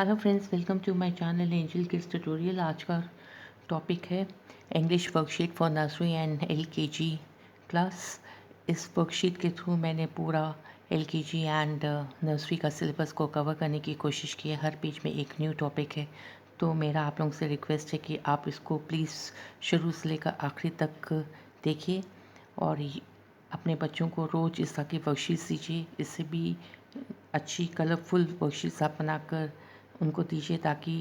Hello friends, welcome to my channel Angel Kids tutorial. आज का topic है English worksheet for nursery and LKG class. इस worksheet के through मैंने पूरा एलकेजी एंड नर्सरी का सिलेबस को कवर करने की कोशिश की है। हर पेज में एक न्यू टॉपिक है, तो मेरा आप लोगों से रिक्वेस्ट है कि आप इसको प्लीज़ शुरू से लेकर आखिरी तक देखिए और अपने बच्चों को रोज़ इस तरह की वर्कशीट्स दीजिए। इससे भी अच्छी कलरफुल वर्कशीट्स आप बनाकर उनको दीजिए ताकि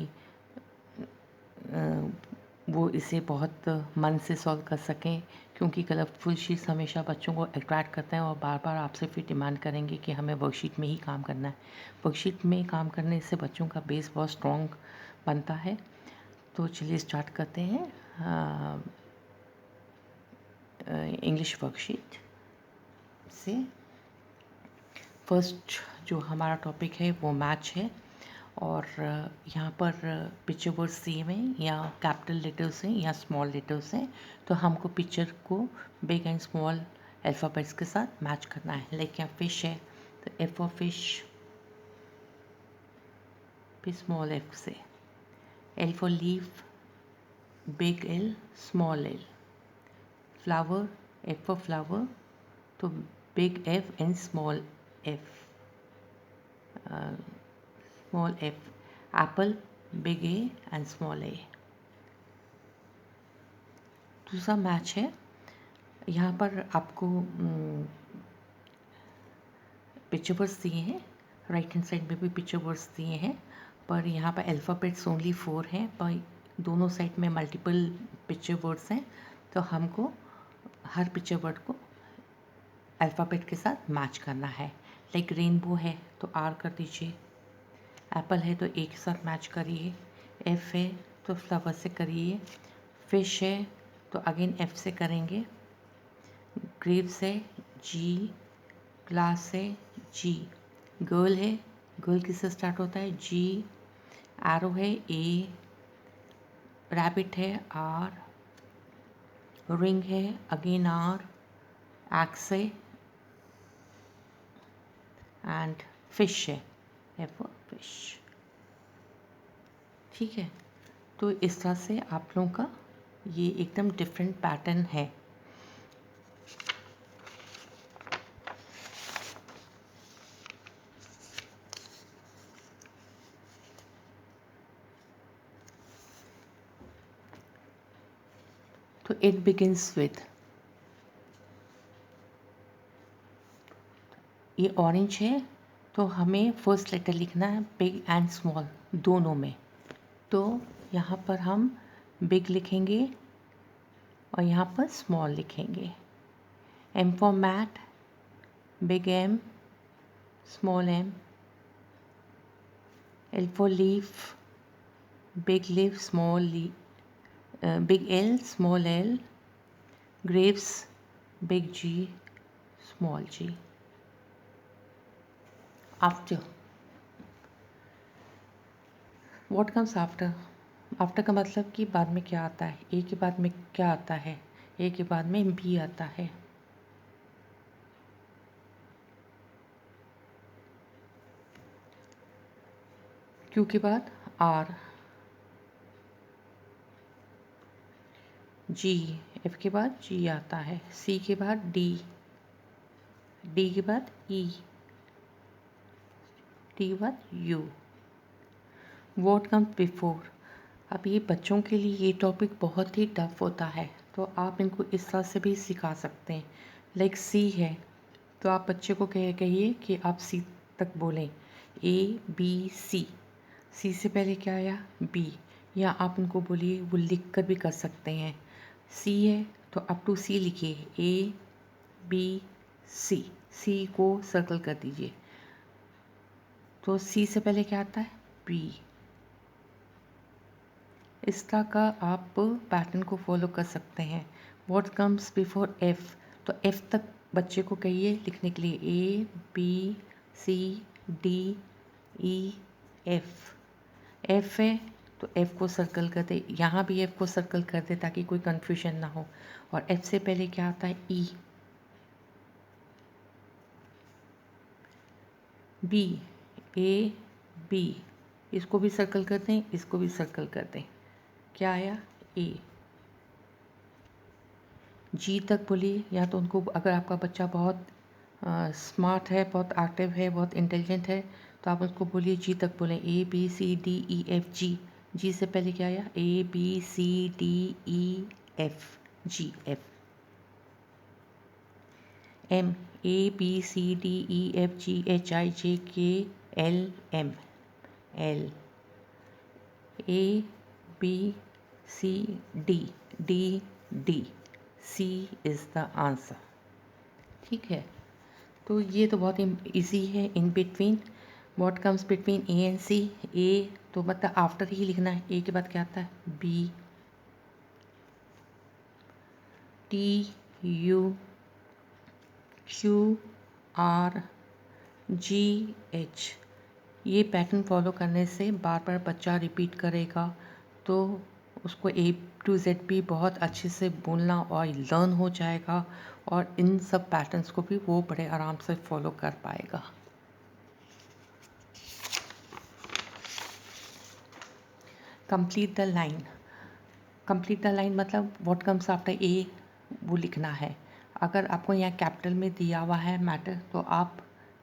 वो इसे बहुत मन से सॉल्व कर सकें, क्योंकि कलरफुल शीट्स हमेशा बच्चों को अट्रैक्ट करते हैं और बार बार आपसे फिर डिमांड करेंगे कि हमें वर्कशीट में ही काम करना है। वर्कशीट में काम करने से बच्चों का बेस बहुत स्ट्रॉन्ग बनता है। तो चलिए स्टार्ट करते हैं इंग्लिश वर्कशीट से। फर्स्ट जो हमारा टॉपिक है वो मैच है और यहाँ पर पिक्चर वर्ड्स सेम हैं या कैपिटल लेटर्स हैं या स्मॉल लेटर्स हैं, तो हमको पिक्चर को बिग एंड स्मॉल अल्फ़ाबेट्स के साथ मैच करना है। लाइक यहाँ फिश है तो एफ फॉर फिश, फिर स्मॉल एफ से। L for leaf, big L small L. Flower, F for flower तो big F and small F, small F. Apple, big A and small A. दूसरा match है, यहाँ पर आपको पिक्चर वर्ड्स दिए हैं, राइट हैंड साइड में भी पिक्चर वर्ड्स दिए हैं, पर यहाँ पर अल्फ़ाबेट्स ओनली 4 हैं, पर दोनों साइड में मल्टीपल पिक्चर वर्ड्स हैं, तो हमको हर पिक्चर वर्ड को अल्फ़ाबेट के साथ मैच करना है। लाइक रेनबो है तो आर कर दीजिए, एप्पल है तो ए के साथ मैच करिए, एफ है तो फ्लावर से करिए, फिश है तो अगेन एफ से करेंगे, ग्रेप्स है जी, ग्लास है जी, गर्ल है, गर्ल किससे स्टार्ट होता है जी, एरो है ए, रैबिट है आर, रिंग है अगेन आर, एक्स है एंड फिश है एफ फॉर फिश। ठीक है, तो इस तरह से आप लोगों का ये एकदम डिफरेंट पैटर्न है। तो इट बिगिंस विद, ये ऑरेंज है तो हमें फर्स्ट लेटर लिखना है बिग एंड स्मॉल दोनों में, तो यहाँ पर हम बिग लिखेंगे और यहाँ पर स्मॉल लिखेंगे। M for mat, big M small M. L for leaf, big leaf small leaf, big L small L. Grapes, big G small G. After, what comes after? After का मतलब कि बाद में क्या आता है। ए के बाद में क्या आता है? ए के बाद में बी आता है। क्यू के बाद आर, जी, एफ के बाद जी आता है, सी के बाद डी, डी के बाद ई, टी के बाद यू। What comes before? अब ये बच्चों के लिए ये टॉपिक बहुत ही टफ होता है, तो आप इनको इस तरह से भी सिखा सकते हैं। लाइक सी है तो आप बच्चे को कहिए कि आप सी तक बोलें, ए बी सी। सी से पहले क्या आया? बी, या आप उनको बोलिए, वो लिख कर भी कर सकते हैं। सी है तो अप टू सी लिखिए, ए बी सी, सी को सर्कल कर दीजिए। तो सी से पहले क्या आता है? बी। इस तरह का आप पैटर्न को फॉलो कर सकते हैं। What comes before F? तो एफ तक बच्चे को कहिए लिखने के लिए, A B C D E F. F है तो एफ को सर्कल कर दे, यहाँ भी एफ को सर्कल कर दे ताकि कोई कन्फ्यूजन ना हो। और एफ से पहले क्या आता है? ई। बी, ए बी इसको भी सर्कल कर दें, इसको भी सर्कल कर दें। क्या आया? ए। जी तक बोलिए, या तो उनको, अगर आपका बच्चा बहुत स्मार्ट है, बहुत एक्टिव है, बहुत इंटेलिजेंट है, तो आप उसको बोलिए जी तक बोलें। A B C D E F G. G से पहले क्या आया? A B C D E F G. F. M. A B C D E F G H I J K L M. L. A B C D D D. C is the answer. ठीक है, तो ये तो बहुत ही easy है। In between, what comes between A and C? A तो मतलब आफ्टर ही लिखना है। ए के बाद क्या आता है? B. T U Q R G H. ये पैटर्न फॉलो करने से बार बार बच्चा रिपीट करेगा तो उसको ए टू जेड भी बहुत अच्छे से बोलना और लर्न हो जाएगा, और इन सब पैटर्न्स को भी वो बड़े आराम से फॉलो कर पाएगा। Complete the line. Complete the line मतलब व्हाट कम्स आफ्टर ए वो लिखना है। अगर आपको यहाँ कैपिटल में दिया हुआ है मैटर तो आप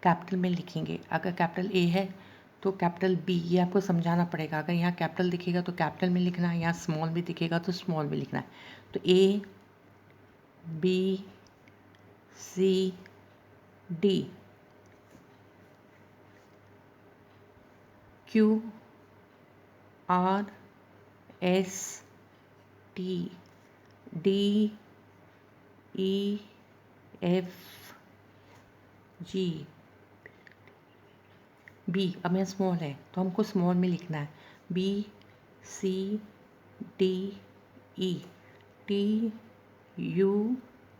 कैपिटल में लिखेंगे। अगर कैपिटल ए है तो कैपिटल बी, ये आपको समझाना पड़ेगा। अगर यहाँ कैपिटल दिखेगा तो कैपिटल में लिखना है, यहाँ स्मॉल में दिखेगा तो स्मॉल में लिखना है। तो A B C D Q R S T D E F G B. अब यहाँ स्मॉल है तो हमको स्मॉल में लिखना है। B C D E T U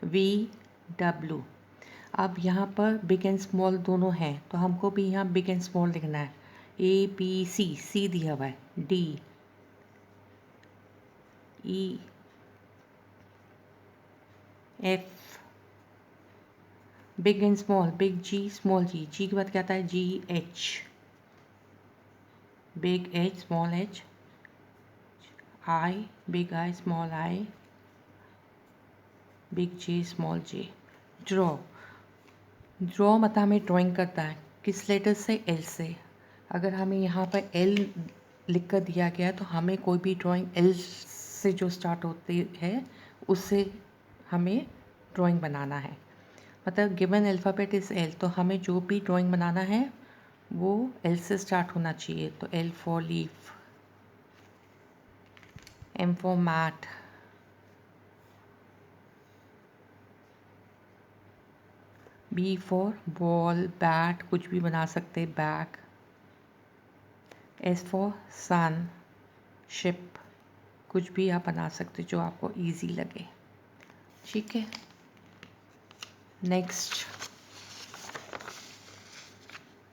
V W. अब यहाँ पर बिग एंड स्मॉल दोनों हैं तो हमको भी यहाँ बिग एंड स्मॉल लिखना है। ए बी सी, सी दिया हुआ है, D E F. Big and small, big G small G. G के बाद क्या आता है? G H. Big H small H. I big I small I. Big J small J. Draw. Draw मतलब हमें ड्राइंग करता है। किस लेटर से? एल से। अगर हमें यहाँ पर एल लिख कर दिया गया तो हमें कोई भी ड्राइंग एल से जो स्टार्ट होती है उससे हमें ड्राइंग बनाना है। मतलब गिवन अल्फ़ाबेट इज़ एल, तो हमें जो भी ड्राइंग बनाना है वो एल से स्टार्ट होना चाहिए। तो L for leaf, M for mat, B for ball, bat कुछ भी बना सकते, bag. S for sun, ship कुछ भी आप बना सकते जो आपको इजी लगे। ठीक है, next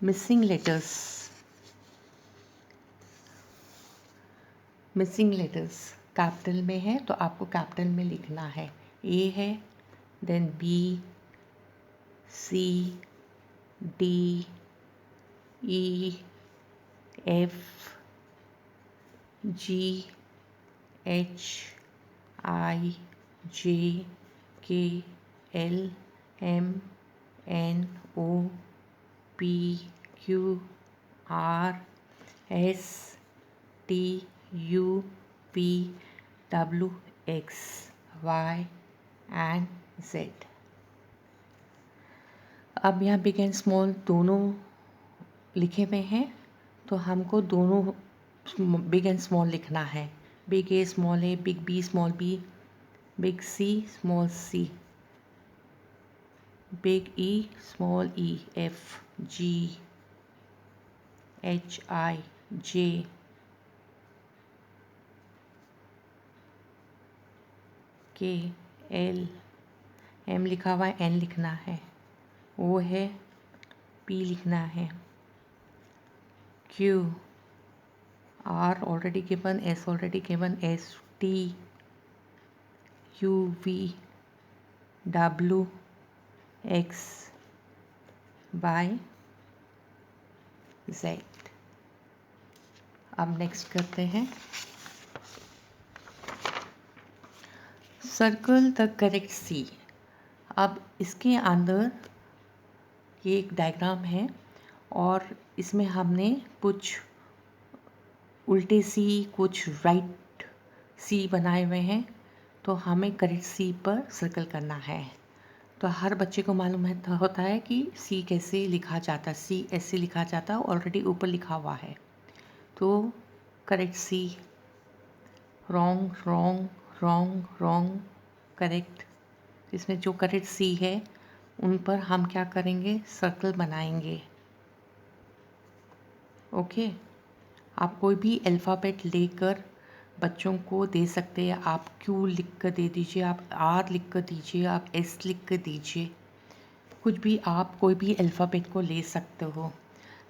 missing letters. Missing letters capital में है तो आपको कैपिटल में लिखना है। ए है, then B C D E F G H I J K L M N O P Q R S T U P W X Y and Z. अब यहाँ बिग एंड स्मॉल दोनों लिखे हुए हैं तो हमको दोनों बिग एंड स्मॉल लिखना है। Big A small A, big B small B, big C small C, big E small E F G H I J K L M लिखा हुआ है, एन लिखना है, ओ है, पी लिखना है, Q R already given, S already given, S T U V W X Y Z. अब next करते हैं सर्कल द करेक्ट सी। अब इसके अंदर ये एक डायग्राम है और इसमें हमने कुछ उल्टे सी कुछ राइट सी बनाए हुए हैं, तो हमें करेक्ट सी पर सर्कल करना है। तो हर बच्चे को मालूम है होता है कि सी कैसे लिखा जाता है, सी ऐसे लिखा जाता है, ऑलरेडी ऊपर लिखा हुआ है। तो correct C, wrong wrong wrong wrong, correct. इसमें जो करेक्ट सी है उन पर हम क्या करेंगे, सर्कल बनाएंगे। ओके, आप कोई भी अल्फ़ाबेट लेकर बच्चों को दे सकते हैं। आप क्यू लिख कर दे दीजिए, आप आर लिख कर दीजिए, आप एस लिख कर दीजिए, कुछ भी आप कोई भी अल्फ़ाबेट को ले सकते हो।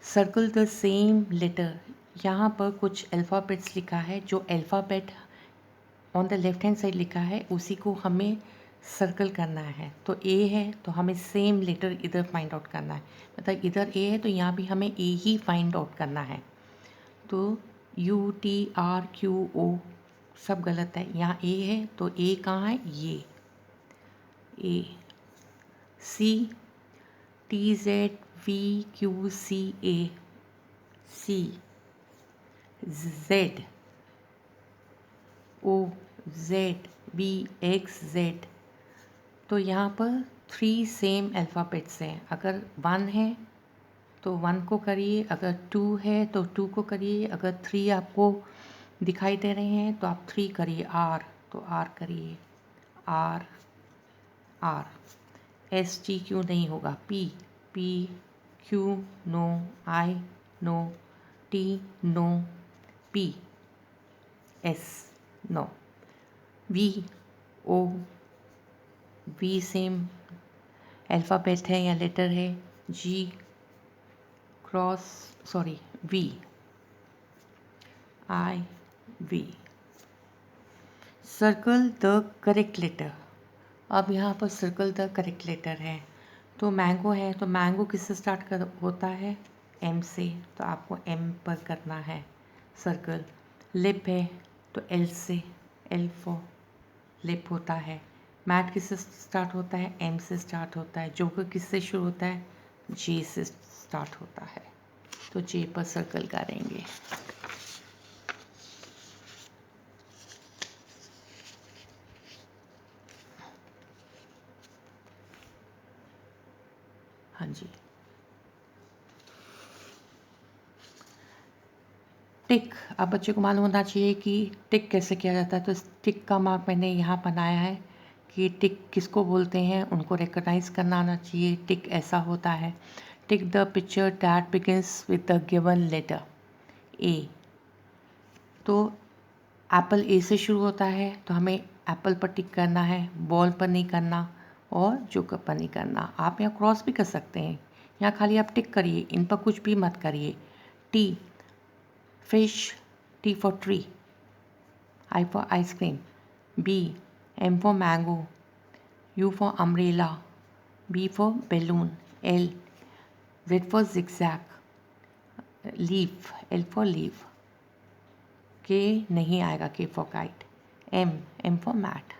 सर्कल द सेम लेटर, यहाँ पर कुछ अल्फ़ाबेट्स लिखा है, जो alphabet on the left hand side लिखा है उसी को हमें सर्कल करना है। तो ए है तो हमें सेम लेटर इधर फाइंड आउट करना है, मतलब इधर ए है तो यहाँ भी हमें ए ही फाइंड आउट करना है। तो U T R Q O सब गलत है, यहाँ ए है तो ए कहाँ है, ये A. C T Z V Q C A, C. Z O Z B X Z. तो यहाँ पर 3 सेम अल्फ़ाबेट्स हैं। अगर 1 है तो 1 को करिए, अगर 2 है तो 2 को करिए, अगर 3 आपको दिखाई दे रहे हैं तो आप 3 करिए। आर तो आर करिए, R R. S T Q नहीं होगा, P P Q no, I no, T no, P S no, V O, V same alphabet है या लेटर है, G cross sorry V, I V. Circle the correct letter. अब यहाँ पर circle the correct letter है। तो mango है तो मैंगो किससे स्टार्ट होता है, एम से, तो आपको एम पर करना है सर्कल। लिप है तो एल से, एल फॉर लिप होता है। मैट किससे स्टार्ट होता है, एम से स्टार्ट होता है। जोकर किससे शुरू होता है, जे से स्टार्ट होता है, तो जे पर सर्कल करेंगे। हाँ जी। टिक, अब बच्चे को मालूम होना चाहिए कि टिक कैसे किया जाता है। तो इस टिक का मार्क मैंने यहाँ बनाया है कि टिक किसको बोलते हैं, उनको रिकॉग्नाइज करना आना चाहिए। टिक ऐसा होता है, tick the picture that begins with the given letter A. तो एप्पल ए से शुरू होता है तो हमें एप्पल पर टिक करना है, बॉल पर नहीं करना और जोकर पर नहीं करना। आप यहाँ क्रॉस भी कर सकते हैं, यहाँ खाली आप टिक करिए, इन पर कुछ भी मत करिए। T fish, T for tree, I for ice cream, B, M for mango, U for umbrella, B for balloon, L, Z for zigzag, leaf, L for leaf, K नहीं आएगा, K for kite, M for mat.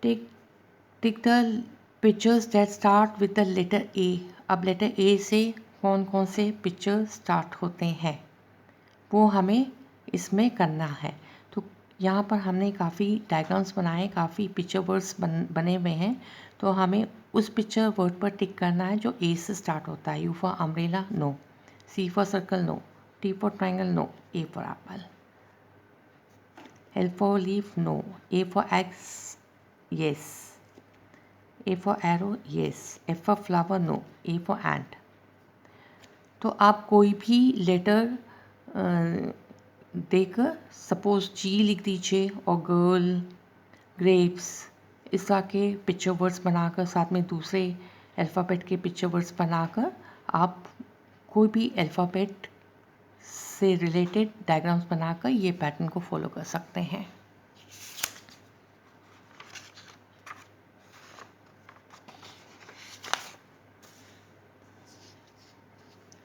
Take the pictures that start with the letter A. अब letter A से कौन कौन से picture start होते हैं वो हमें इसमें करना है। तो यहाँ पर हमने काफ़ी डायग्राम्स बनाए, काफ़ी पिक्चर वर्ड्स बने हुए हैं। तो हमें उस पिक्चर वर्ड पर टिक करना है जो ए से स्टार्ट होता है। U for umbrella, no. C for circle, no. T for triangle, no. A for apple. L for leaf, no. A for eggs, yes. A for arrow, yes. F for flower, no. A for ant. तो आप कोई भी letter देकर suppose जी लिख दीजिए और girl, grapes, इस तरह के पिक्चर वर्ड्स बनाकर साथ में दूसरे अल्फ़ाबेट के पिक्चर वर्ड्स बनाकर आप कोई भी अल्फ़ाबेट से रिलेटेड डायग्राम्स बनाकर ये पैटर्न को फॉलो कर सकते हैं।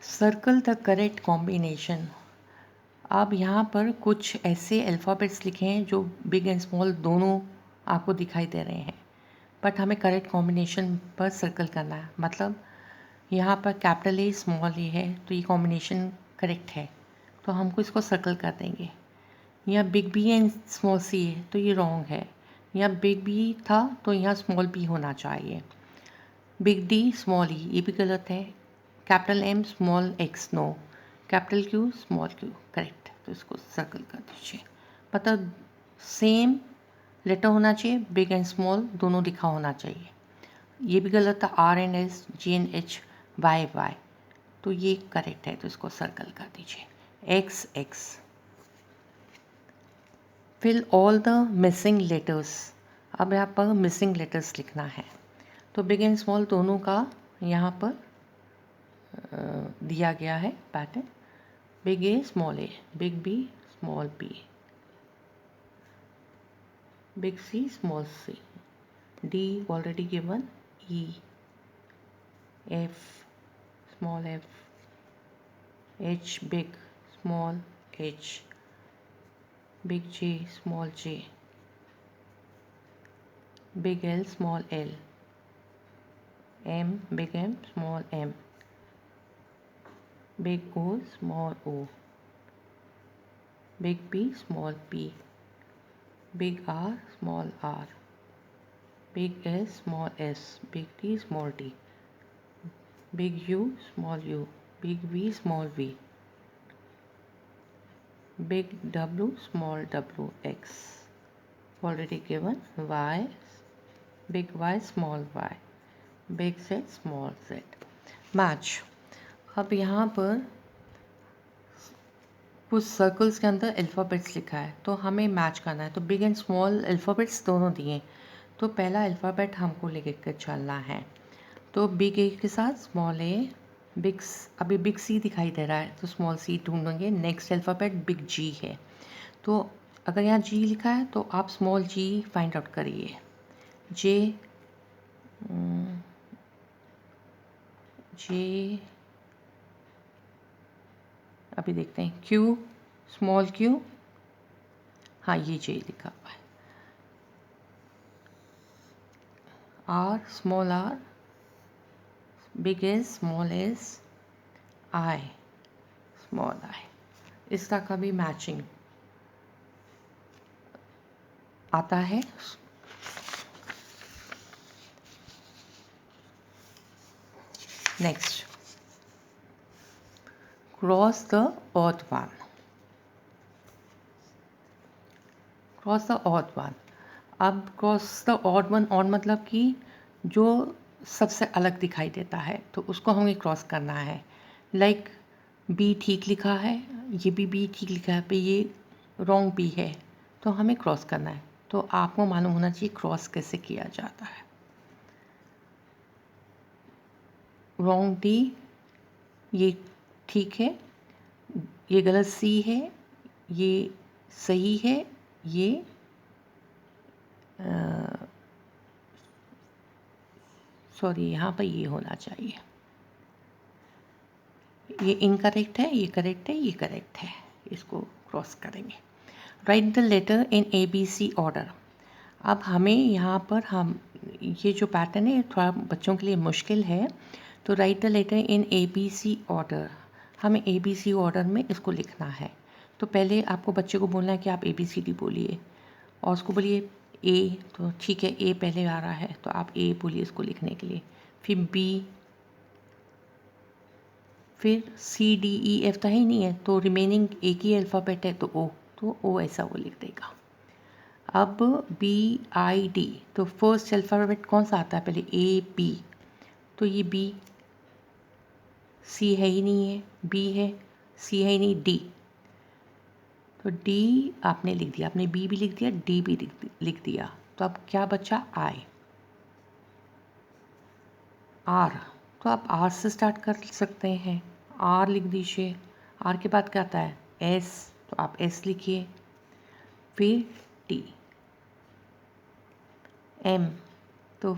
Circle the correct combination. अब यहाँ पर कुछ ऐसे अल्फ़ाबेट्स लिखे हैं जो बिग एंड स्मॉल दोनों आपको दिखाई दे रहे हैं, बट हमें करेक्ट कॉम्बिनेशन पर सर्कल करना है। मतलब यहाँ पर कैपिटल ए स्मॉल ए है तो ये कॉम्बिनेशन करेक्ट है, तो हमको इसको सर्कल कर देंगे। यहाँ big B and small C है तो ये रॉन्ग है। यहाँ बिग बी था तो यहाँ स्मॉल बी होना चाहिए। बिग डी स्मॉल ई ये भी गलत है। Capital M small X no. Capital Q small Q correct, तो इसको सर्कल कर दीजिए। मतलब सेम लेटर होना चाहिए, बिग एंड स्मॉल दोनों लिखा होना चाहिए। ये भी गलत था, R N S G N H Y Y, तो ये करेक्ट है, तो इसको सर्कल कर दीजिए। X X. Fill all the missing letters. अब यहाँ पर मिसिंग लेटर्स लिखना है, तो बिग एंड स्मॉल दोनों का यहाँ पर दिया गया है pattern. Big A small A, big B small B, big C small C, D already given, E F small F, H big small H, big J small J, big L small L, M big M small M, big O small O, big P small P, big R small R, big S, small s, big T, small t, big U, small u, big V, small v, big W, small w, x, already given, Y, big Y, small y, big Z, small z. Match. अब यहाँ पर कुछ circles के अंदर alphabets लिखा है तो हमें मैच करना है, तो बिग एंड स्मॉल अल्फ़ाबेट्स दोनों दिए, तो पहला अल्फ़ाबेट हमको लेके कर चलना है। तो बिग ए के साथ स्मॉल ए, बिग, अभी बिग सी दिखाई दे रहा है तो स्मॉल सी ढूंढेंगे। नेक्स्ट अल्फ़ाबेट बिग जी है, तो अगर यहाँ जी लिखा है तो आप स्मॉल जी फाइंड आउट करिए। जे जे अभी देखते हैं। क्यू स्मॉल क्यू, हाँ ये जे लिखा हुआ है। R small R, big S small S, I small I. इस तरह का भी मैचिंग आता है। Next, cross the odd one. Cross the odd one. अब cross the odd one, odd मतलब कि जो सबसे अलग दिखाई देता है तो उसको हमें क्रॉस करना है। लाइक बी ठीक लिखा है, ये भी बी ठीक लिखा है, पे ये रॉन्ग बी है, तो हमें क्रॉस करना है। तो आपको मालूम होना चाहिए क्रॉस कैसे किया जाता है। रॉन्ग डी, ये ठीक है, ये गलत सी है, ये सही है, ये सॉरी यहाँ पर ये होना चाहिए, ये इनकरेक्ट है, ये करेक्ट है, ये करेक्ट है, इसको क्रॉस करेंगे। Write the letter in A B C order. अब हमें यहाँ पर हम ये जो पैटर्न है थोड़ा बच्चों के लिए मुश्किल है, तो write the letter in A B C order, हमें ए बी सी ऑर्डर में इसको लिखना है। तो पहले आपको बच्चे को बोलना है कि आप ए बी सी डी बोलिए और उसको बोलिए ए, तो ठीक है ए पहले आ रहा है तो आप ए बोलिए इसको लिखने के लिए, फिर बी, फिर सी डी ई एफ तो ही नहीं है तो रिमेनिंग एक ही अल्फ़ाबेट है तो ओ, तो ओ ऐसा वो लिख देगा। अब बी आई डी, तो फर्स्ट अल्फ़ाबेट कौन सा आता है पहले, ए बी, तो ये बी, सी है ही नहीं है, बी है, सी है ही नहीं, डी, तो डी आपने लिख दिया, आपने बी भी लिख दिया, डी भी लिख दिया, तो अब क्या बचा, आई। आर, तो आप आर से स्टार्ट कर सकते हैं, आर लिख दीजिए। आर के बाद क्या आता है, एस, तो आप एस लिखिए, फिर टी, एम, तो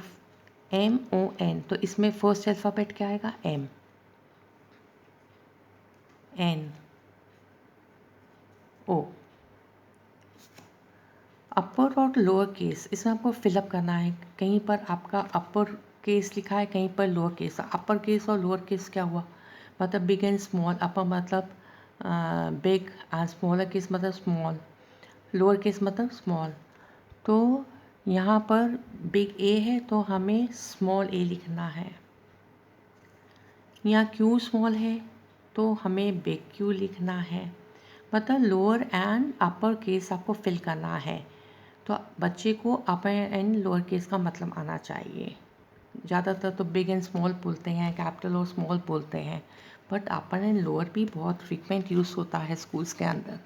एम ओ एन, तो इसमें फर्स्ट अल्फ़ाबेट क्या आएगा, एम, एन, ओ। अपर और लोअर केस इसमें आपको फिलअप करना है। कहीं पर आपका अपर केस लिखा है, कहीं पर लोअर केस। अपर केस और लोअर केस क्या हुआ, मतलब बिग एंड स्मॉल। अपर मतलब बिग एंड स्मॉलर केस मतलब स्मॉल, लोअर केस मतलब स्मॉल। तो यहाँ पर बिग ए है तो हमें स्मॉल ए लिखना है। यहाँ क्यू स्मॉल है तो हमें बिग क्यू लिखना है। मतलब लोअर एंड अपर केस आपको फिल करना है। तो बच्चे को अपर एंड लोअर केस का मतलब आना चाहिए। ज़्यादातर तो बिग एंड स्मॉल बोलते हैं, कैपिटल और स्मॉल बोलते हैं, बट अपर एंड लोअर भी बहुत फ्रीक्वेंट यूज़ होता है स्कूल्स के अंदर।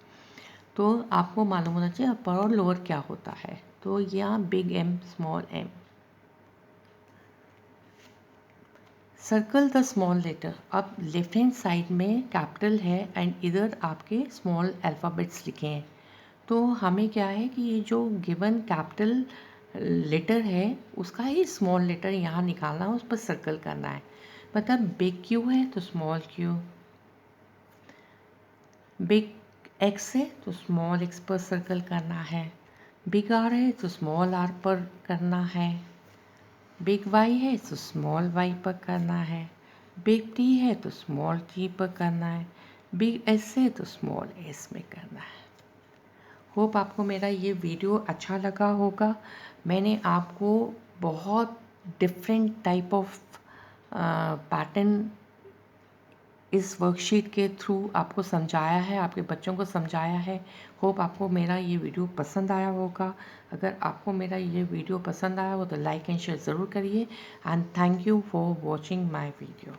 तो आपको मालूम होना चाहिए अपर और लोअर क्या होता है। तो यहाँ big M small M. Circle the small letter. अब लेफ्ट हैंड साइड में कैपिटल है एंड इधर आपके स्मॉल अल्फ़ाबेट्स लिखे हैं। तो हमें क्या है कि ये जो गिवन कैपिटल लेटर है उसका ही स्मॉल लेटर यहाँ निकालना है, उस पर सर्कल करना है। मतलब बिग क्यू है तो स्मॉल क्यू, बिग एक्स है तो स्मॉल एक्स पर सर्कल करना है, बिग आर है तो स्मॉल आर पर करना है, बिग वाई है तो स्मॉल वाई पर करना है, बिग टी है तो स्मॉल टी पर करना है, बिग एस है तो स्मॉल एस में करना है। होप आपको मेरा ये वीडियो अच्छा लगा होगा। मैंने आपको बहुत डिफरेंट टाइप ऑफ पैटर्न इस वर्कशीट के थ्रू आपको समझाया है, आपके बच्चों को समझाया है। होप आपको मेरा ये वीडियो पसंद आया होगा। अगर आपको मेरा ये वीडियो पसंद आया हो तो लाइक एंड शेयर ज़रूर करिए। And thank you for watching my video.